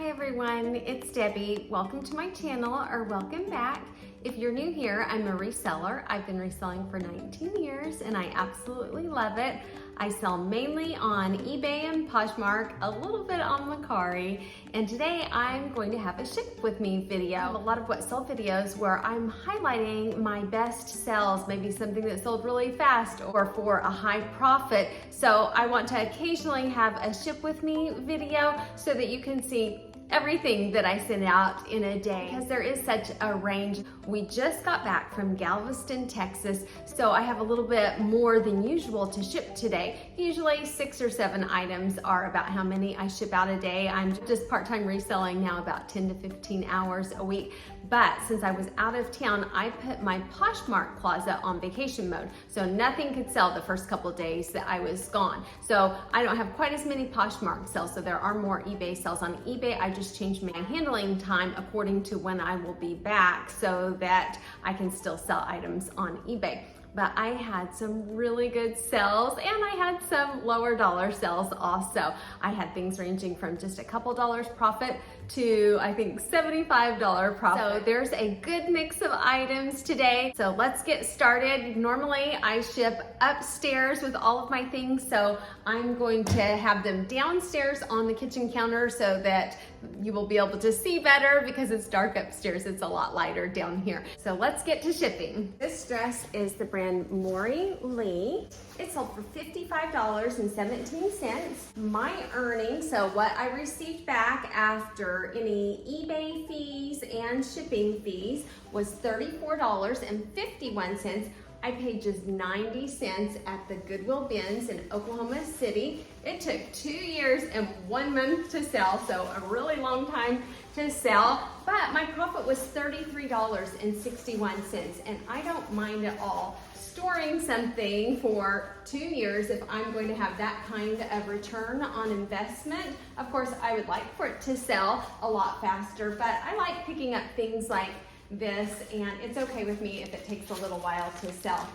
Hi everyone, it's Debbie. Welcome to my channel, or welcome back. If you're new here, I'm a reseller. I've been reselling for 19 years and I absolutely love it. I sell mainly on eBay and Poshmark, a little bit on Mercari, and today I'm going to have a ship with me video. I have a lot of what sell videos where I'm highlighting my best sells, maybe something that sold really fast or for a high profit. So I want to occasionally have a ship with me video so that you can see everything that I send out in a day, because there is such a range. We just got back from Galveston, Texas, so I have a little bit more than usual to ship today. Usually 6 or 7 items are about how many I ship out a day. I'm just part-time reselling now, about 10 to 15 hours a week. But since I was out of town, I put my Poshmark closet on vacation mode, so nothing could sell the first couple of days that I was gone. So I don't have quite as many Poshmark sales, so there are more eBay sales. On eBay, I just changed my handling time according to when I will be back so that I can still sell items on eBay. But I had some really good sales and I had some lower dollar sales also. I had things ranging from just a couple dollars profit to I think $75 profit. So there's a good mix of items today. So let's get started. Normally I ship upstairs with all of my things, so I'm going to have them downstairs on the kitchen counter so that you will be able to see better because it's dark upstairs. It's a lot lighter down here. So let's get to shipping. This dress is the brand Maury Lee. It sold for $55.17. My earnings, so what I received back after any eBay fees and shipping fees, was $34.51. I paid just 90 cents at the Goodwill bins in Oklahoma City. It took 2 years and 1 month to sell, so a really long time to sell, but my profit was $33.61, and I don't mind at all storing something for 2 years if I'm going to have that kind of return on investment. Of course, I would like for it to sell a lot faster, but I like picking up things like this, and it's okay with me if it takes a little while to sell.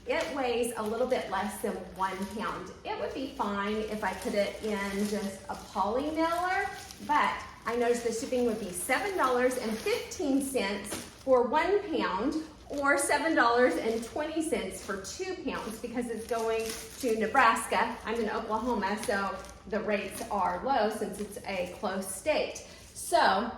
It weighs a little bit less than 1 pound. It would be fine if I put it in just a Polymailer, but I noticed the shipping would be $7.15 for 1 pound, or $7.20 for 2 pounds because it's going to Nebraska. I'm in Oklahoma, so the rates are low since it's a close state. So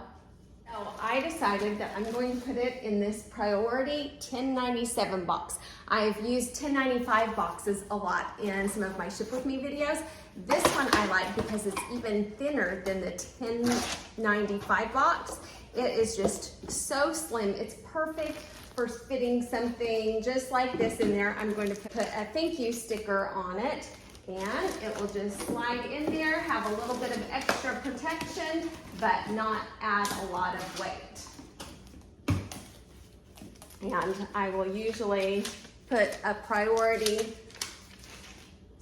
I decided that I'm going to put it in this priority 1097 box. I've used 1095 boxes a lot in some of my ship with me videos. This one I like because it's even thinner than the 1095 box. It is just so slim. It's perfect for fitting something just like this in there. I'm going to put a thank you sticker on it, and it will just slide in there, have a little bit of extra protection, but not add a lot of weight. And I will usually put a priority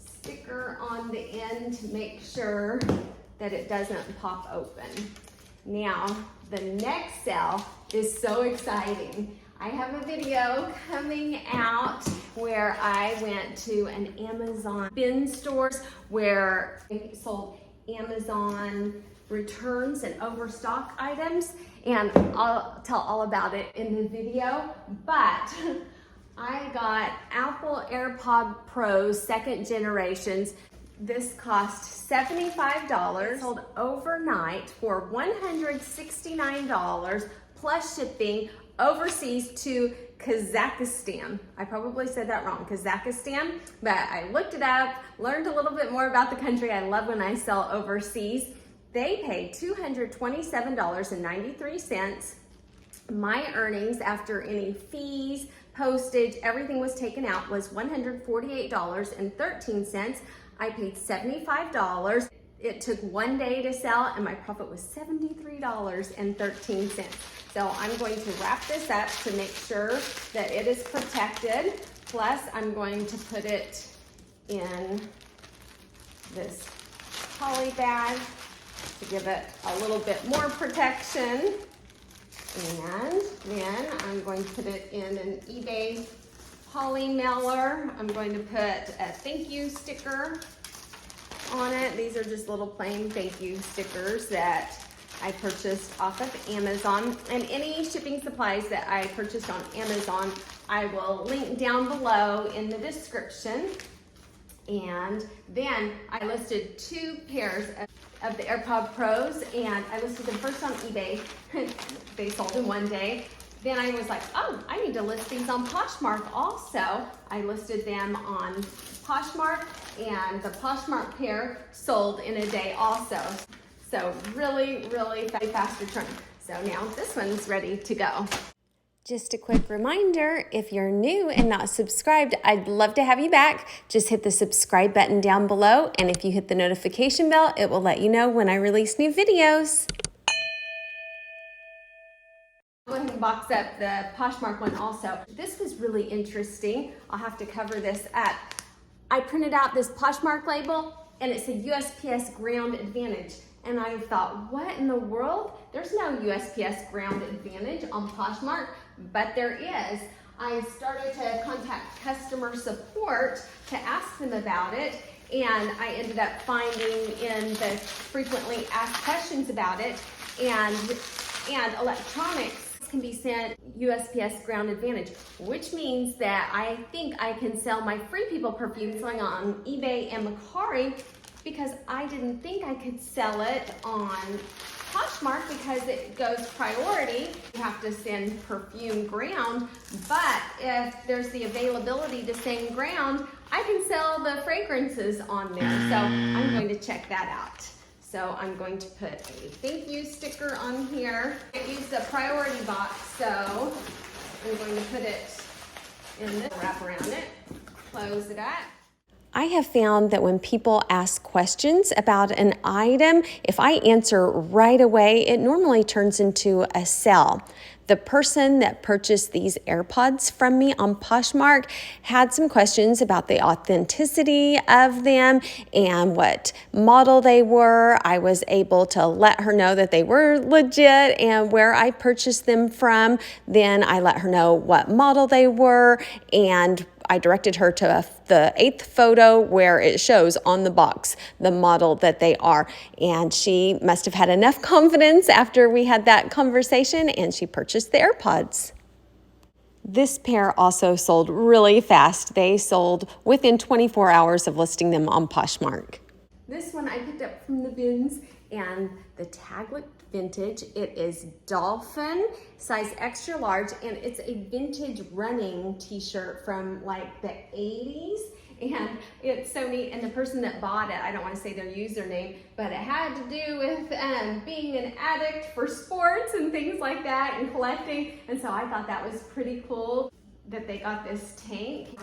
sticker on the end to make sure that it doesn't pop open. Now, the next sale is so exciting. I have a video coming out where I went to an Amazon bin stores where they sold Amazon returns and overstock items, and I'll tell all about it in the video. But I got Apple AirPod Pros 2nd generations. This cost $75, sold overnight for $169 plus shipping overseas to Kazakhstan. I probably said that wrong, Kazakhstan, but I looked it up, learned a little bit more about the country. I love when I sell overseas. They paid $227.93. My earnings after any fees, postage, everything was taken out, was $148.13. I paid $75. It took 1 day to sell and my profit was $73.13. So I'm going to wrap this up to make sure that it is protected. Plus I'm going to put it in this poly bag to give it a little bit more protection. And then I'm going to put it in an eBay Polymailer. I'm going to put a thank you sticker on it. These are just little plain thank you stickers that I purchased off of Amazon, and any shipping supplies that I purchased on Amazon, I will link down below in the description. And then I listed 2 pairs of the AirPod Pros, and I listed them first on eBay. They sold in one day. Then I was like, oh, I need to list these on Poshmark also. I listed them on Poshmark, and the Poshmark pair sold in a day also. So really, really fast return. So now this one's ready to go. Just a quick reminder, if you're new and not subscribed, I'd love to have you back. Just hit the subscribe button down below, and if you hit the notification bell, it will let you know when I release new videos. Go ahead and box up the Poshmark one also. This was really interesting. I'll have to cover this up. I printed out this Poshmark label, and it said USPS Ground Advantage. And I thought, what in the world? There's no USPS Ground Advantage on Poshmark, but there is. I started to contact customer support to ask them about it, and I ended up finding in the frequently asked questions about it, and electronics can be sent USPS Ground Advantage, which means that I think I can sell my Free People perfume selling on eBay and Mercari, because I didn't think I could sell it on Poshmark because it goes priority. You have to send perfume ground, but if there's the availability to send ground, I can sell the fragrances on there. So I'm going to check that out. So I'm going to put a thank you sticker on here. I used a priority box, so I'm going to put it in this, wrap around it, close it up. I have found that when people ask questions about an item, if I answer right away, it normally turns into a sell. The person that purchased these AirPods from me on Poshmark had some questions about the authenticity of them and what model they were. I was able to let her know that they were legit and where I purchased them from. Then I let her know what model they were, and I directed her to the 8th photo where it shows on the box the model that they are. And she must have had enough confidence after we had that conversation, and she purchased the AirPods. This pair also sold really fast. They sold within 24 hours of listing them on Poshmark. This one I picked up from the bins, and the tag looked vintage. It is Dolphin, size extra large, and it's a vintage running t-shirt from like the 80s. And it's so neat. And the person that bought it, I don't want to say their username, but it had to do with being an addict for sports and things like that and collecting. And so I thought that was pretty cool that they got this tank.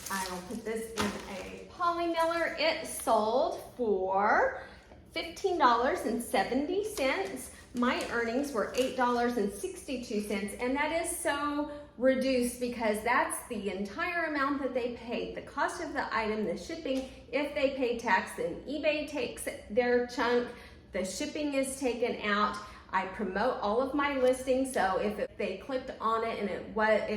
I will put this in a Polymailer. It sold for $15.70. My earnings were $8.62, and that is so reduced because that's the entire amount that they paid. The cost of the item, the shipping, if they pay tax, then eBay takes their chunk, the shipping is taken out. I promote all of my listings, so if they clicked on it and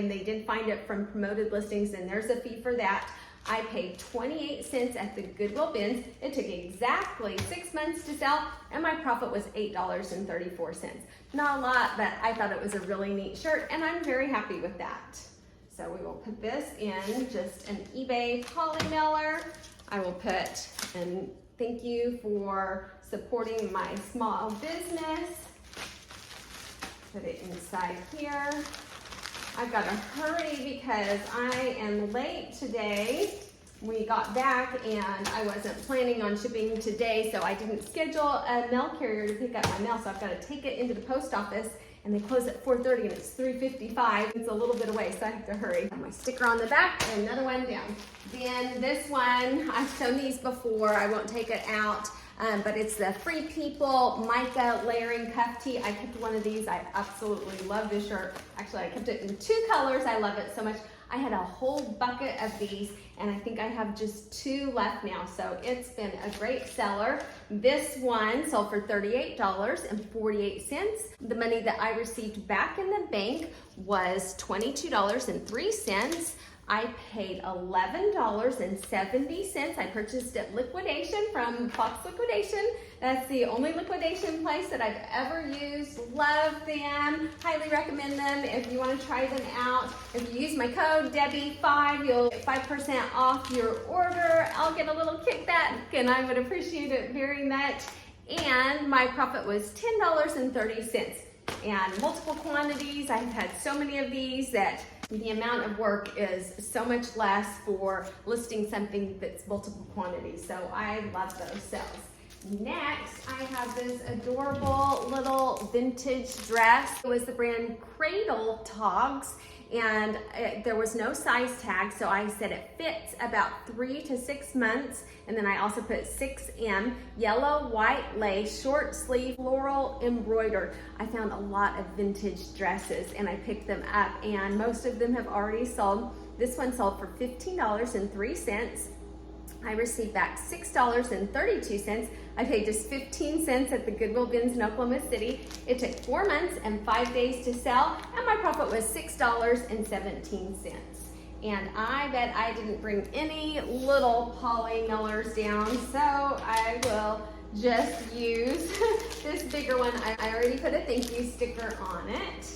they did find it from promoted listings, then there's a fee for that. I paid 28 cents at the Goodwill bins. It took exactly 6 months to sell, and my profit was $8.34. Not a lot, but I thought it was a really neat shirt, and I'm very happy with that. So we will put this in just an eBay Polymailer. I will put, and thank you for supporting my small business. Put it inside here. I've got to hurry because I am late today. We got back and I wasn't planning on shipping today, so I didn't schedule a mail carrier to pick up my mail, so I've got to take it into the post office, and they close at 4:30 and it's 3:55. It's a little bit away, so I have to hurry. My sticker on the back and another one down. Then this one, I've shown these before, I won't take it out. But it's the Free People mica layering cuff tee. I kept one of these. I absolutely love this shirt. Actually, I kept it in 2 colors. I love it so much. I had a whole bucket of these, and I think I have just 2 left now. So it's been a great seller. This one sold for $38.48. The money that I received back in the bank was $22.03. I paid $11.70. I purchased at Liquidation from Fox Liquidation. That's the only liquidation place that I've ever used. Love them, highly recommend them if you want to try them out. If you use my code Debbie5, you'll get 5% off your order. I'll get a little kickback and I would appreciate it very much. And my profit was $10.30. And multiple quantities. I've had so many of these that the amount of work is so much less for listing something that's multiple quantities. So I love those sales. Next, I have this adorable little vintage dress. It was the brand Cradle Togs, and there was no size tag, so I said it fits about 3 to 6 months. And then I also put 6M, yellow, white lace, short sleeve, floral embroidered. I found a lot of vintage dresses and I picked them up, and most of them have already sold. This one sold for $15.03. I received back $6.32. I paid just 15 cents at the Goodwill bins in Oklahoma City. It took 4 months and 5 days to sell, and my profit was $6.17. And I bet I didn't bring any little Polymailers down, so I will just use this bigger one. I already put a thank you sticker on it,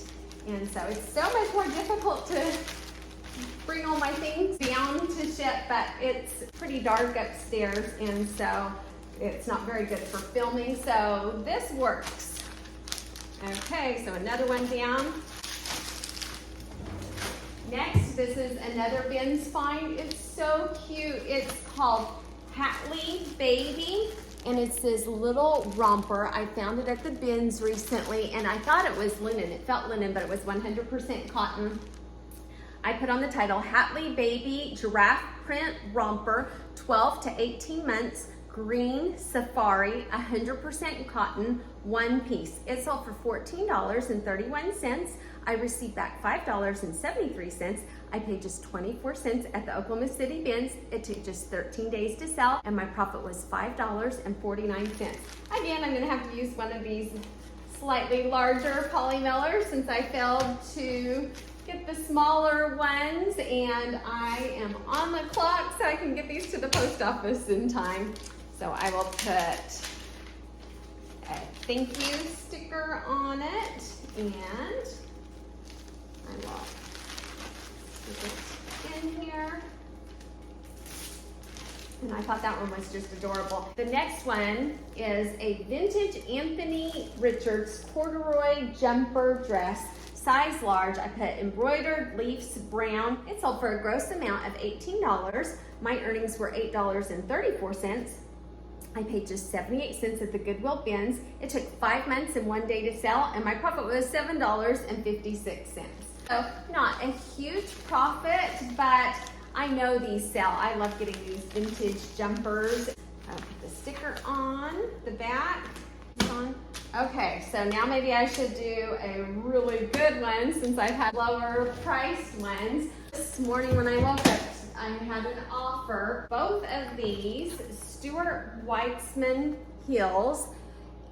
and so it's so much more difficult to bring all my things down to ship, but it's pretty dark upstairs, and so it's not very good for filming, so this works. Okay, so another one down. Next, this is another bins find. It's so cute. It's called Hatley Baby, and it's this little romper. I found it at the bins recently, and I thought it was linen. It felt linen, but it was 100% cotton. I put on the title, Hatley Baby Giraffe Print Romper, 12 to 18 months, green safari, 100% cotton, one piece. It sold for $14.31. I received back $5.73. I paid just 24 cents at the Oklahoma City bins. It took just 13 days to sell, and my profit was $5.49. Again, I'm gonna have to use one of these slightly larger Polymailers since I failed to get the smaller ones, and I am on the clock so I can get these to the post office in time. So I will put a thank you sticker on it, and I will stick it in here. And I thought that one was just adorable. The next one is a vintage Anthony Richards corduroy jumper dress, size large. I put embroidered leaves brown. It sold for a gross amount of $18. My earnings were $8.34. I paid just 78 cents at the Goodwill bins. It took 5 months and 1 day to sell, and my profit was $7.56. So not a huge profit, but I know these sell. I love getting these vintage jumpers. I'll put the sticker on the back. Okay, so now maybe I should do a really good one since I've had lower priced ones. This morning when I woke up, I had an offer. Both of these Stuart Weitzman heels,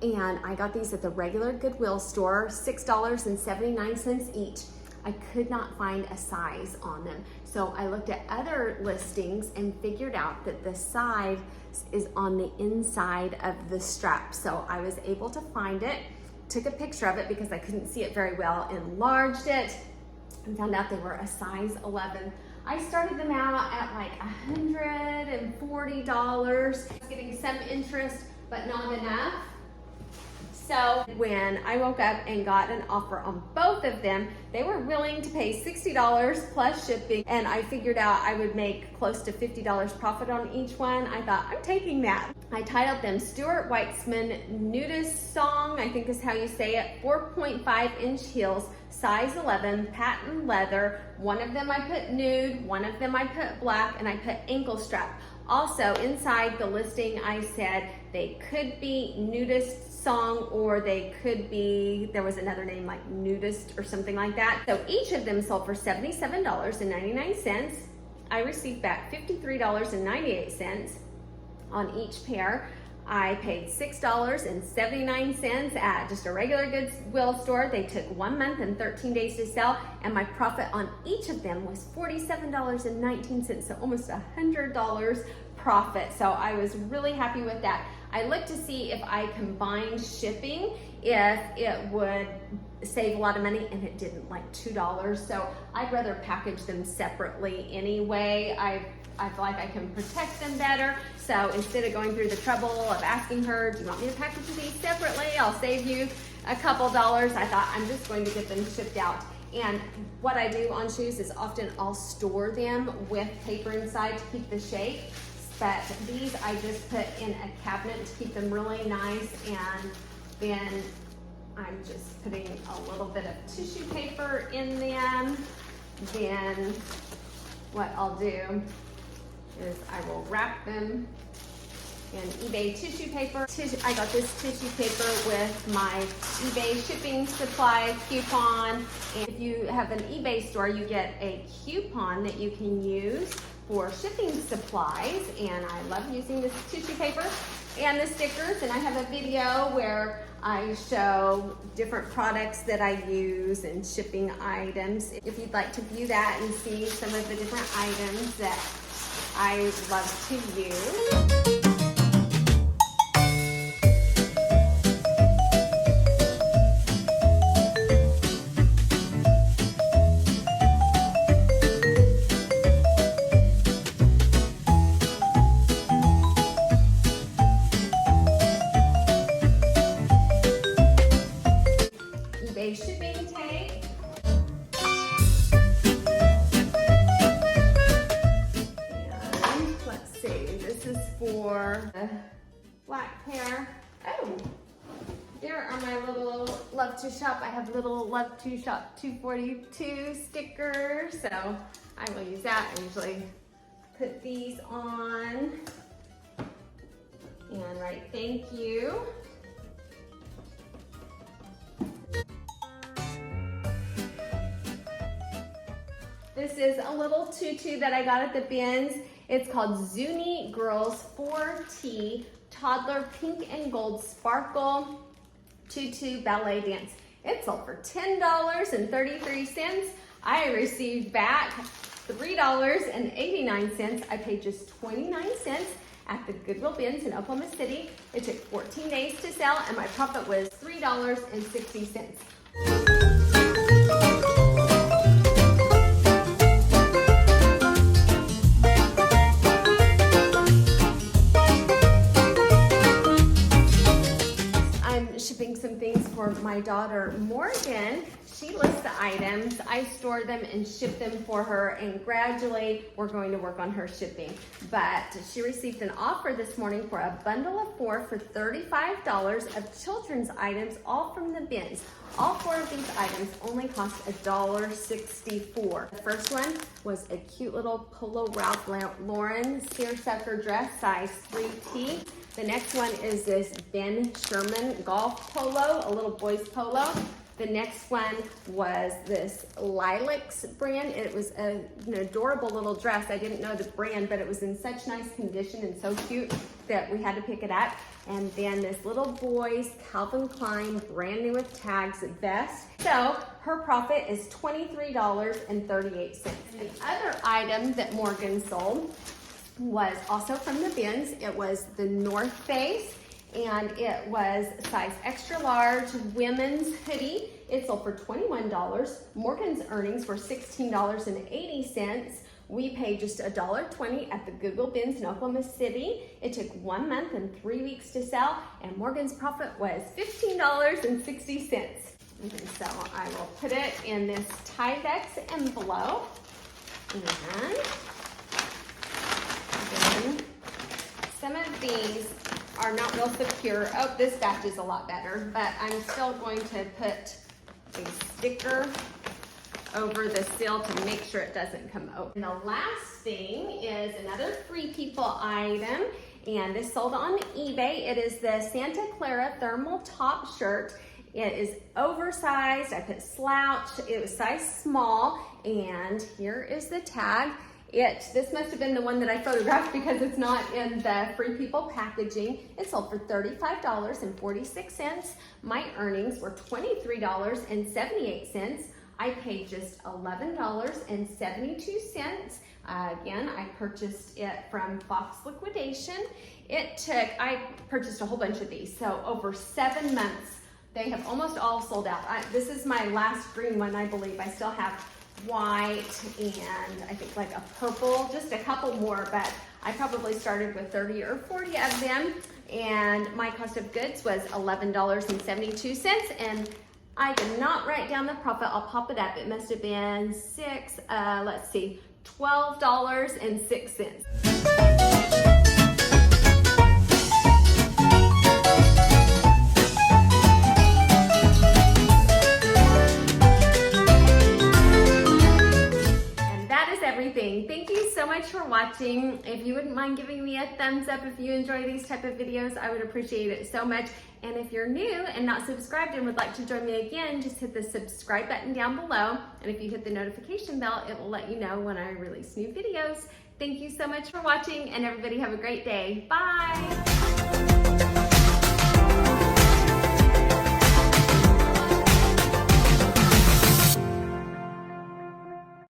and I got these at the regular Goodwill store, $6.79 each. I could not find a size on them. So I looked at other listings and figured out that the size is on the inside of the strap. So I was able to find it, took a picture of it because I couldn't see it very well, enlarged it, and found out they were a size 11. I started them out at like $140. Getting some interest, but not enough. So when I woke up and got an offer on both of them, they were willing to pay $60 plus shipping, and I figured out I would make close to $50 profit on each one. I thought, I'm taking that. I titled them Stuart Weitzman Nudist Song, I think is how you say it, 4.5-inch heels, size 11, patent leather. One of them I put nude, one of them I put black, and I put ankle strap. Also, inside the listing, I said they could be nudist song, or they could be, there was another name like nudist or something like that. So each of them sold for $77.99. I received back $53.98 on each pair. I paid $6.79 at just a regular Goodwill store. They took 1 month and 13 days to sell, and my profit on each of them was $47.19, so almost $100 profit. So I was really happy with that. I looked to see if I combined shipping, if it would save a lot of money, and it didn't, like $2. So I'd rather package them separately anyway. I feel like I can protect them better. So instead of going through the trouble of asking her, do you want me to package these separately? I'll save you a couple dollars. I thought I'm just going to get them shipped out. And what I do on shoes is often I'll store them with paper inside to keep the shape. But these I just put in a cabinet to keep them really nice. And then I'm just putting a little bit of tissue paper in them. Then what I'll do is I will wrap them in eBay tissue paper. I got this tissue paper with my eBay shipping supply coupon. And if you have an eBay store, you get a coupon that you can use for shipping supplies. And I love using this tissue paper and the stickers. And I have a video where I show different products that I use and shipping items. If you'd like to view that and see some of the different items that I love to use. eBay shipping tape. This is for the black pair. Oh, there are my little Love to Shop. I have little Love to Shop 242 stickers, so I will use that. I usually put these on and write thank you. This is a little tutu that I got at the bins. It's called Zuni Girls 4T Toddler Pink and Gold Sparkle Tutu Ballet Dance. It sold for $10.33. I received back $3.89. I paid just 29 cents at the Goodwill bins in Oklahoma City. It took 14 days to sell, and my profit was $3.60. Shipping some things for my daughter Morgan. She lists the items, I store them and ship them for her, and gradually we're going to work on her shipping. But she received an offer this morning for a bundle of 4 for $35 of children's items, all from the bins. All 4 of these items only cost $1.64. The first one was a cute little Polo Ralph Lauren seersucker dress, size 3T. The next one is this Ben Sherman golf polo, a little boy's polo. The next one was this Lilacs brand. It was an adorable little dress. I didn't know the brand, but it was in such nice condition and so cute that we had to pick it up. And then this little boy's Calvin Klein brand new with tags vest. So her profit is $23.38. The other item that Morgan sold was also from the bins. It was the North Face, and it was size extra large women's hoodie. It sold for $21. Morgan's earnings were $16.80. We paid just $1.20 at the Goodwill bins in Oklahoma City. It took 1 month and 3 weeks to sell, and Morgan's profit was $15.60. And so I will put it in this Tyvek envelope. And some of these are not real secure. Oh, this batch is a lot better, but I'm still going to put a sticker over the seal to make sure it doesn't come open. And the last thing is another Free People item, and this sold on eBay. It is the Santa Clara thermal top shirt. It is oversized. I put slouch. It was size small, and here is the tag. This must have been the one that I photographed because it's not in the Free People packaging. It sold for $35.46. My earnings were $23.78. I paid just $11.72. Again, I purchased it from Liquidation. I purchased a whole bunch of these, so over 7 months. They have almost all sold out. This is my last green one, I believe. I still have white and I think like a purple, just a couple more, but I probably started with 30 or 40 of them, and my cost of goods was $11.72, and I did not write down the profit. I'll pop it up. It must have been $12.06. Thank you so much for watching. If you wouldn't mind giving me a thumbs up if you enjoy these type of videos, I would appreciate it so much. And if you're new and not subscribed and would like to join me again, just hit the subscribe button down below. And if you hit the notification bell, it will let you know when I release new videos. Thank you so much for watching, and everybody have a great day. Bye.